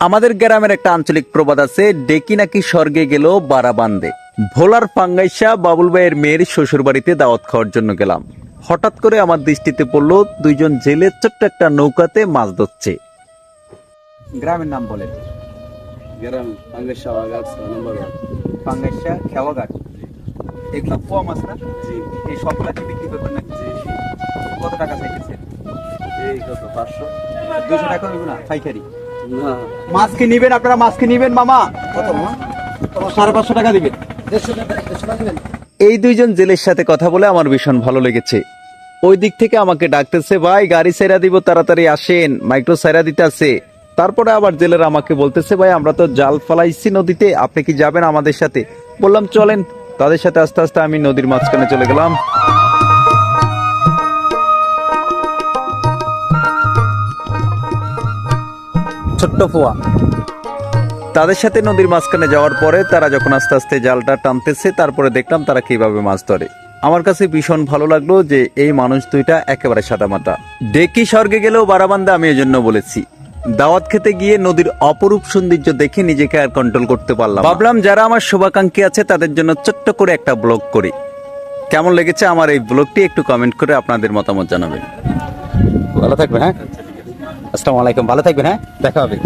আমাদের গ্রামের একটা আঞ্চলিক প্রবাদ আছে, ডেকি নাকি স্বর্গে গেল বাড়া বান্দে। ভোলার পাঙ্গাইশা বাবুল ভাইয়ের মেয়ের শ্বশুর বাড়িতে দাওয়াত খাওয়ার জন্য গেলাম। হঠাৎ করে আমার দৃষ্টিতে পড়লো দুইজন জেলে ছোট্ট একটা নৌকাতে মাছ ধরছে। গ্রামের নাম বলেন। গ্রাম পাঙ্গাইশা বাগান নম্বর 1 পাঙ্গাইশা খেওয়াঘাট। এগুলো পোয়া মাছ না? জি এই সবগুলাকে বিক্রি করবেন নাকি? জি কত টাকা চাইতেছে? এই কত 500 200 টাকা হইব না পাইকারি? না মাছ কি নিবেন আপনারা? মাছ কি নিবেন মামা? কত মা 550 টাকা দিবেন। 150 টাকা দিবেন। এই দুইজন জেলের সাথে কথা বলে আমার ভীষণ ভালো লেগেছে। ওই দিক থেকে আমাকে ডাকতেছে, ভাই গাড়ি সাইরা দিব, তাড়াতাড়ি আসেন, মাইক্রো সাইরা দিতে আছে। তারপরে আবার জেলেরা আমাকে বলতেছে, ভাই আমরা তো জাল ফালাইছি নদীতে, আপনি কি যাবেন আমাদের সাথে? বললাম চলেন। তাদের সাথে আস্তে আস্তে আমি নদীর মাঝখানে চলে গেলাম। ছোট্ট পোয়া। তাদের সাথে নদীর মাঝখানে যাওয়ার পরে তারা যখন আস্তে আস্তে জালটা টানতেছে, তারপরে দেখলাম তারা কিভাবে মাছ ধরে। আমার কাছে ভীষণ ভালো লাগলো যে এই মানুষ দুইটা একেবারে সাদামাটা। ডেকি স্বর্গে গেলেও বারাবান্দা, আমি এই জন্য বলেছি। দাওয়াত খেতে গিয়ে নদীর অপরূপ সৌন্দর্য দেখে নিজেকে আর কন্ট্রোল করতে পারলাম না। ভাবলাম যারা আমার শুভাকাঙ্ক্ষী আছে তাদের জন্য ছোট্ট করে একটা ব্লগ করি। কেমন লেগেছে আমার এই ব্লগটি একটু কমেন্ট করে আপনাদের মতামত জানাবেন। ভালো থাকবেন। হ্যাঁ, আসসালামু আলাইকুম। ভালো থাকবেন। হ্যাঁ, দেখা হবে।